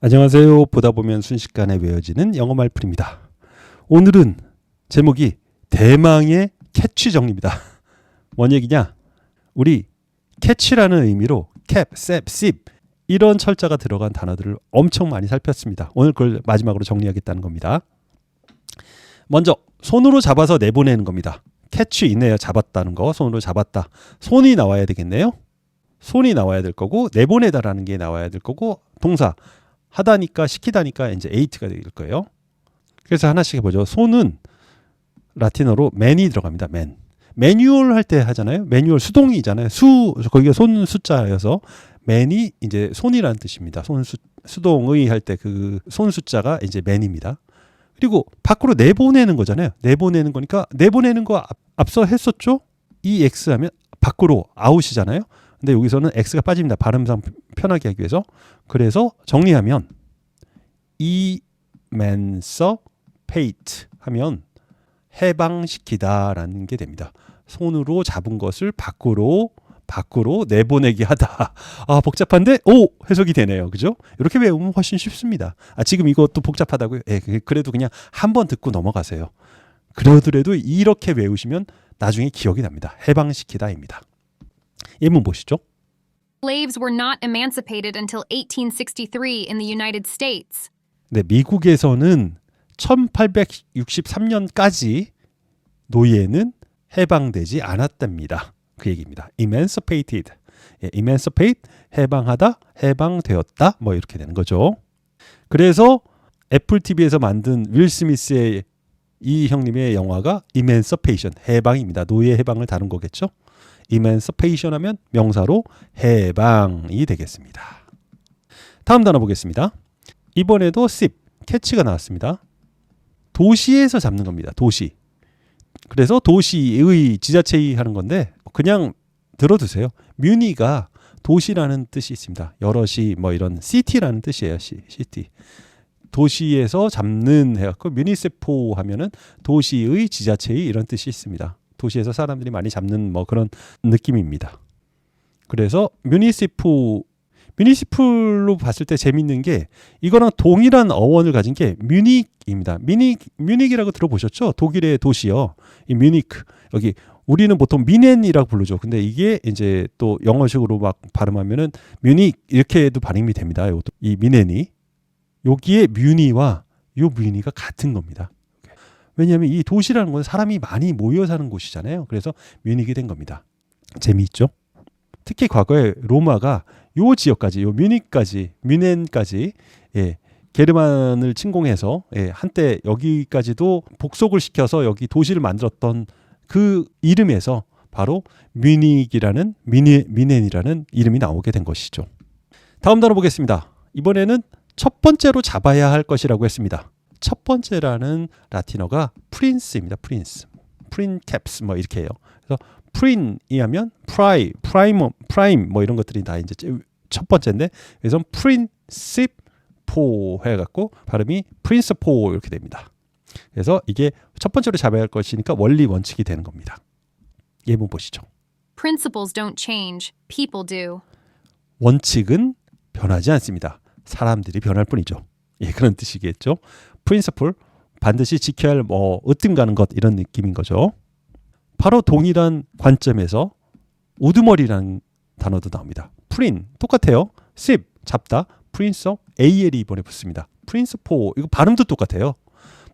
안녕하세요. 보다 보면 순식간에 외워지는 영어 말풀입니다. 오늘은 제목이 대망의 캐치 정리입니다. 뭔 얘기냐? 우리 캐치라는 의미로 캡, 셉, 씹 이런 철자가 들어간 단어들을 엄청 많이 살폈습니다. 오늘 그걸 마지막으로 정리하겠다는 겁니다. 먼저 손으로 잡아서 내보내는 겁니다. 캐치 있네요. 잡았다는 거. 손으로 잡았다. 손이 나와야 되겠네요. 손이 나와야 될 거고 내보내다라는 게 나와야 될 거고 동사 하다니까 시키다니까 이제 에이트가 될 거예요. 그래서 하나씩 해보죠. 손은 라틴어로 man이 들어갑니다. man. 매뉴얼 할 때 하잖아요. 매뉴얼 수동이잖아요. 거기가 손 숫자여서 man이 이제 손이라는 뜻입니다. 수동의 할 때 그 손 숫자가 이제 man입니다. 그리고 밖으로 내보내는 거잖아요. 내보내는 거니까 내보내는 거 앞서 했었죠. 이 X 하면 밖으로 아웃이잖아요. 근데 여기서는 X가 빠집니다. 발음상 편하게 하기 위해서. 그래서 정리하면 emancipate 하면 해방시키다라는 게 됩니다. 손으로 잡은 것을 밖으로 내보내게 하다. 아, 복잡한데? 오! 해석이 되네요. 그죠? 이렇게 외우면 훨씬 쉽습니다. 지금 이것도 복잡하다고요? 그래도 그냥 한번 듣고 넘어가세요. 그러더라도 이렇게 외우시면 나중에 기억이 납니다. 해방시키다입니다. 예문 보시죠. Slaves were not emancipated until 1863 in the United States. 네, 미국에서는 1863년까지 노예는 해방되지 않았답니다. 그 얘기입니다. emancipated. emancipate, 해방하다, 해방되었다. 뭐 이렇게 되는 거죠. 그래서 애플 TV에서 만든 윌 스미스의 이 형님의 영화가 emancipation, 해방입니다. 노예 해방을 다룬 거겠죠. emancipation 하면 명사로 해방이 되겠습니다. 다음 단어 보겠습니다. 이번에도 씹, 캐치가 나왔습니다. 도시에서 잡는 겁니다. 도시. 그래서 도시의 지자체의 하는 건데 그냥 들어두세요. 뮤니가 도시라는 뜻이 있습니다. 여럿이 뭐 이런 시티라는 뜻이에요. 시티. 도시에서 잡는 해갖고 뮤니시포 하면은 도시의 지자체의 이런 뜻이 있습니다. 도시에서 사람들이 많이 잡는 뭐 그런 느낌입니다. 그래서 뮤니시플로 봤을 때 재밌는 게 이거랑 동일한 어원을 가진 게 뮤닉입니다. 뮤닉이라고 들어보셨죠? 독일의 도시요. 이 뮤닉. 여기 우리는 보통 미넨이라고 부르죠. 근데 이게 이제 또 영어식으로 막 발음하면은 뮤닉 이렇게도 발음이 됩니다. 이 미넨이. 여기에 뮤니와 요 뮤니가 같은 겁니다. 왜냐하면 이 도시라는 건 사람이 많이 모여 사는 곳이잖아요. 그래서 뮤닉이 된 겁니다. 재미있죠? 특히 과거에 로마가 요 지역까지, 요 뮌헨까지 게르만을 침공해서 한때 여기까지도 복속을 시켜서 여기 도시를 만들었던 그 이름에서 바로 뮤닉이라는 뮌헨이라는 이름이 나오게 된 것이죠. 다음 단어 보겠습니다. 이번에는 첫 번째로 잡아야 할 것이라고 했습니다. 첫 번째라는 라틴어가 프린스입니다. 프린캡스 뭐 이렇게 해요. 그래서 프린이 하면 프라임 뭐 이런 것들이 다 이제 첫 번째인데 그래서 프린시포 해갖고 발음이 프린스포 이렇게 됩니다. 그래서 이게 첫 번째로 잡아야 할 것이니까 원리 원칙이 되는 겁니다. 예문 보시죠. Principles don't change, people do. 원칙은 변하지 않습니다. 사람들이 변할 뿐이죠. 그런 뜻이겠죠. 프린시플 반드시 지켜야 할 뭐 으뜸가는 것 이런 느낌인 거죠. 바로 동일한 관점에서 우두머리라는 단어도 나옵니다. 프린 똑같아요. 씹 잡다. 프린서 AL이 이번에 붙습니다. 프린스포 이거 발음도 똑같아요.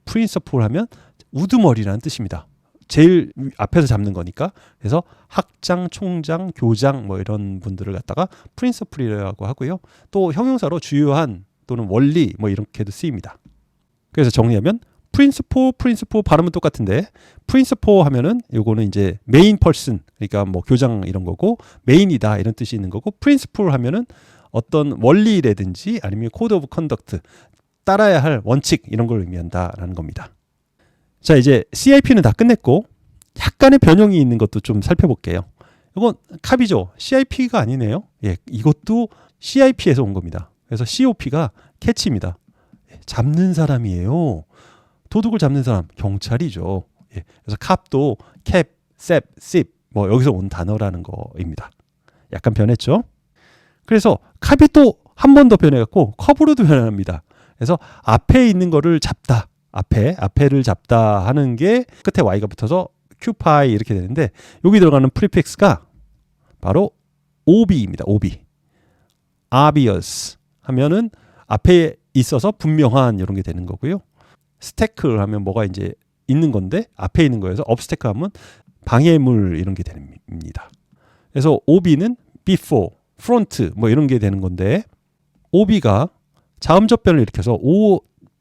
프린서폴 하면 우두머리라는 뜻입니다. 제일 앞에서 잡는 거니까. 그래서 학장, 총장, 교장 뭐 이런 분들을 갖다가 프린서플이라고 하고요. 또 형용사로 주요한 또는 원리 뭐 이렇게도 쓰입니다. 그래서 정리하면 프린스포 발음은 똑같은데 프린스포 하면은 요거는 이제 메인 펄슨 그러니까 뭐 교장 이런 거고 메인이다 이런 뜻이 있는 거고 프린스플 하면은 어떤 원리라든지 아니면 코드 오브 컨덕트 따라야 할 원칙 이런 걸 의미한다라는 겁니다. 자 이제 CIP는 다 끝냈고 약간의 변형이 있는 것도 좀 살펴볼게요. 이건 캅이죠. CIP가 아니네요. 이것도 CIP에서 온 겁니다. 그래서 COP가 캐치입니다. 잡는 사람이에요. 도둑을 잡는 사람 경찰이죠. 그래서 캅도 캡, 셉, 씹 뭐 여기서 온 단어라는 거입니다. 약간 변했죠. 그래서 캅이 또 한 번 더 변해갖고 커브로도 변합니다. 그래서 앞에 있는 거를 잡다. 앞에를 잡다 하는 게 끝에 y가 붙어서 occupy 이렇게 되는데 여기 들어가는 프리픽스가 바로 ob입니다. ob. obvious 하면은 앞에 있어서 분명한 이런 게 되는 거고요. 스태클 하면 뭐가 이제 있는 건데 앞에 있는 거여서 obstacle 하면 방해물 이런 게 됩니다. 그래서 ob는 before, front 뭐 이런 게 되는 건데 ob가 자음접변을 일으켜서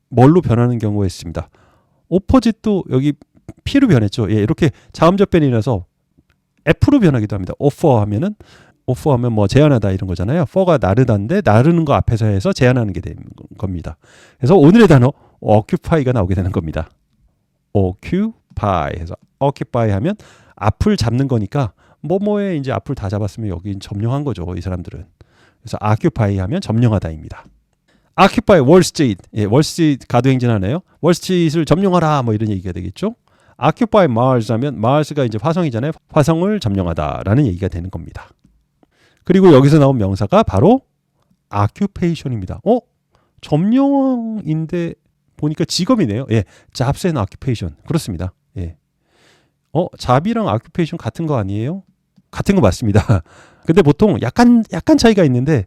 뭘로 변하는 경우가 있습니다. opposite도 여기 p로 변했죠. 예, 이렇게 자음접변이 나서 f로 변하기도 합니다. offer 하면 뭐 제한하다 이런 거잖아요. for가 나르다인데 나르는 거 앞에서 해서 제한하는 게 되는 겁니다. 그래서 오늘의 단어 occupy가 나오게 되는 겁니다. occupy 해서 occupy 하면 앞을 잡는 거니까 뭐뭐에 이제 앞을 다 잡았으면 여긴 점령한 거죠. 이 사람들은. 그래서 occupy 하면 점령하다입니다. occupy Wall Street. 예, 월스트리트 가도행진하네요. 월스트리트를 점령하라 뭐 이런 얘기가 되겠죠. occupy Mars 하면 Mars가 이제 화성이잖아요. 화성을 점령하다라는 얘기가 되는 겁니다. 그리고 여기서 나온 명사가 바로 occupation입니다. 점령인데 보니까 직업이네요. 예, jobs and occupation. 그렇습니다. 예. 잡이랑 occupation 같은 거 아니에요? 같은 거 맞습니다. 근데 보통 약간 차이가 있는데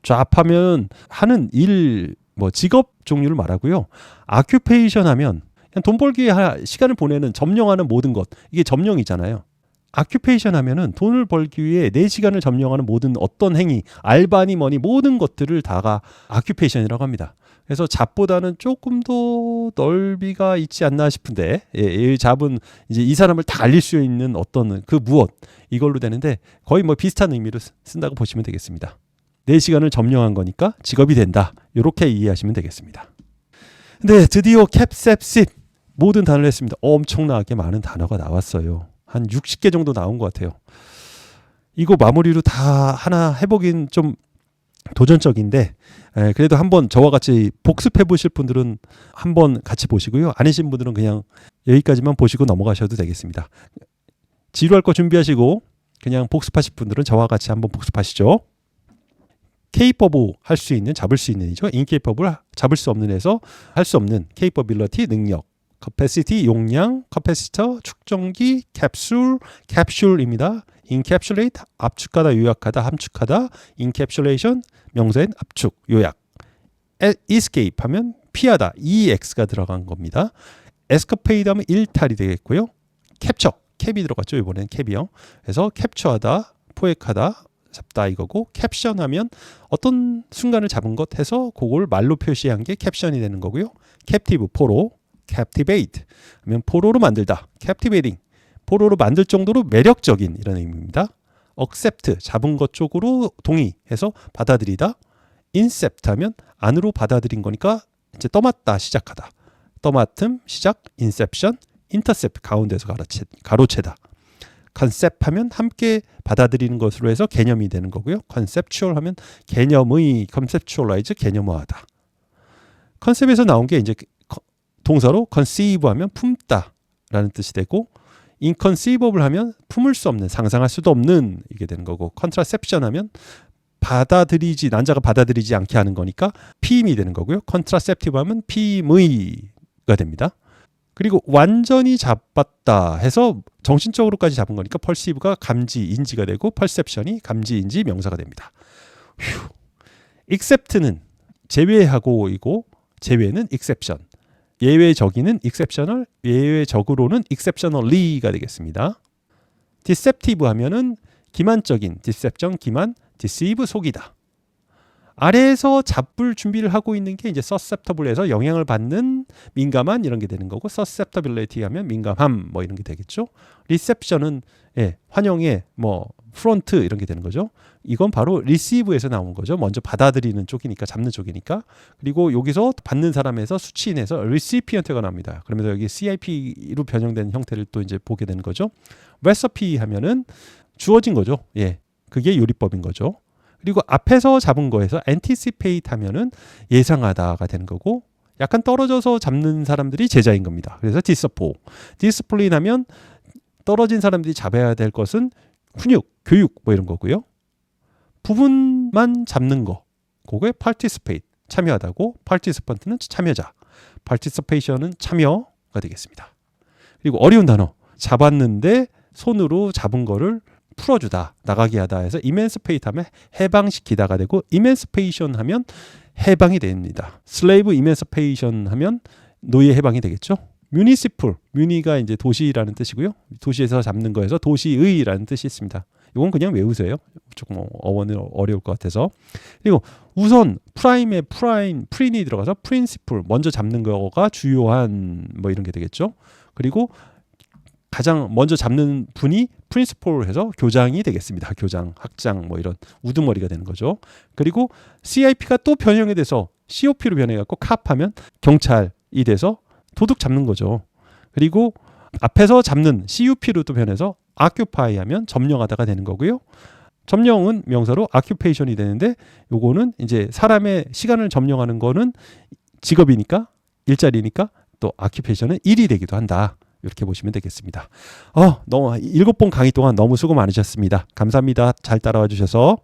job 하면 하는 일, 뭐 직업 종류를 말하고요. occupation 하면 그냥 돈 벌기에 시간을 보내는 점령하는 모든 것. 이게 점령이잖아요. occupation 하면은 돈을 벌기 위해 내 시간을 점령하는 모든 어떤 행위, 알바니 뭐니 모든 것들을 다가 occupation이라고 합니다. 그래서 잡보다는 조금 더 넓이가 있지 않나 싶은데, 예, 이 잡은 이제 이 사람을 다 알릴 수 있는 어떤 그 무엇 이걸로 되는데 거의 뭐 비슷한 의미로 쓴다고 보시면 되겠습니다. 내 시간을 점령한 거니까 직업이 된다. 이렇게 이해하시면 되겠습니다. 근데 드디어 캡셉십 모든 단어를 했습니다. 엄청나게 많은 단어가 나왔어요. 한 60개 정도 나온 것 같아요. 이거 마무리로 다 하나 해보긴 좀 도전적인데 그래도 한번 저와 같이 복습해 보실 분들은 한번 같이 보시고요. 아니신 분들은 그냥 여기까지만 보시고 넘어가셔도 되겠습니다. 지루할 거 준비하시고 그냥 복습하실 분들은 저와 같이 한번 복습하시죠. capable 할 수 있는, 잡을 수 있는이죠. incapable 잡을 수 없는 에서 할 수 없는, capability 능력, capacity 용량, capacitor 축전기, capsule capsule입니다. encapsulate 압축하다, 요약하다, 함축하다, encapsulation 명사인 압축, 요약. escape 하면 피하다, ex가 들어간 겁니다. escapade 하면 일탈이 되겠고요. capture, cap이 들어갔죠. 이번엔 cap이요. 그래서 capture하다, 포획하다, 잡다 이거고, caption 하면 어떤 순간을 잡은 것 해서 그걸 말로 표시한 게 caption이 되는 거고요. captive, 포로, captivate 하면 포로로 만들다, captivating 포로로 만들 정도로 매력적인 이런 의미입니다. accept 잡은 것 쪽으로 동의해서 받아들이다, incept 하면 안으로 받아들인 거니까 이제 떠맡다, 시작하다, 떠맡음, 시작, inception, intercept 가운데서 가로채다, concept 하면 함께 받아들이는 것으로 해서 개념이 되는 거고요. conceptual 하면 개념의, conceptualize 개념화하다. 컨셉에서 나온 게 이제 동사로 conceive 하면 품다 라는 뜻이 되고, inconceivable 하면 품을 수 없는, 상상할 수도 없는 이게 되는 거고, contraception 하면 받아들이지, 난자가 받아들이지 않게 하는 거니까 피임이 되는 거고요. contraceptive 하면 피임의가 됩니다. 그리고 완전히 잡았다 해서 정신적으로까지 잡은 거니까 perceive가 감지, 인지가 되고, perception이 감지, 인지 명사가 됩니다. except는 제외하고이고, 제외는 exception, 예외적이는 exceptional, 예외적으로는 exceptionally가 되겠습니다. deceptive 하면은 기만적인, deception 기만, deceive 속이다. 아래에서 잡을 준비를 하고 있는 게 이제 susceptible에서 영향을 받는, 민감한 이런 게 되는 거고, susceptibility 하면 민감함 뭐 이런 게 되겠죠. reception은 환영의 뭐 front 이런 게 되는 거죠. 이건 바로 receive에서 나온 거죠. 먼저 받아들이는 쪽이니까, 잡는 쪽이니까. 그리고 여기서 받는 사람에서 수치인에서 recipient가 나옵니다. 그러면서 여기 CIP로 변형된 형태를 또 이제 보게 되는 거죠. recipe 하면은 주어진 거죠. 예, 그게 요리법인 거죠. 그리고 앞에서 잡은 거에서 anticipate 하면은 예상하다가 되는 거고, 약간 떨어져서 잡는 사람들이 제자인 겁니다. 그래서 discipline 하면 떨어진 사람들이 잡아야 될 것은 훈육, 교육 뭐 이런 거고요. 부분만 잡는 거, 그거에 participate 참여하다고 participant는 참여자, participation은 참여가 되겠습니다. 그리고 어려운 단어 잡았는데 손으로 잡은 거를 풀어주다, 나가게 하다 해서 emancipate 하면 해방시키다가 되고 emancipation 하면 해방이 됩니다. slave emancipation 하면 노예 해방이 되겠죠. municipal, muni가 이제 도시라는 뜻이고요. 도시에서 잡는 거에서 도시의라는 뜻이 있습니다. 이건 그냥 외우세요. 조금 어원은 어려울 것 같아서. 그리고 우선 프라임에 프린이 들어가서 principal, 먼저 잡는 거가 주요한 뭐 이런 게 되겠죠. 그리고 가장 먼저 잡는 분이 프린시폴 해서 교장이 되겠습니다. 교장, 학장 뭐 이런 우두머리가 되는 거죠. 그리고 CIP가 또 변형이 돼서 COP로 변해갖고 캅하면 경찰이 돼서 도둑 잡는 거죠. 그리고 앞에서 잡는 CUP로 또 변해서 occupy 하면 점령하다가 되는 거고요. 점령은 명사로 occupation이 되는데 요거는 이제 사람의 시간을 점령하는 거는 직업이니까 일자리니까 또 occupation은 일이 되기도 한다. 이렇게 보시면 되겠습니다. 너무 7번 강의 동안 너무 수고 많으셨습니다. 감사합니다. 잘 따라와 주셔서.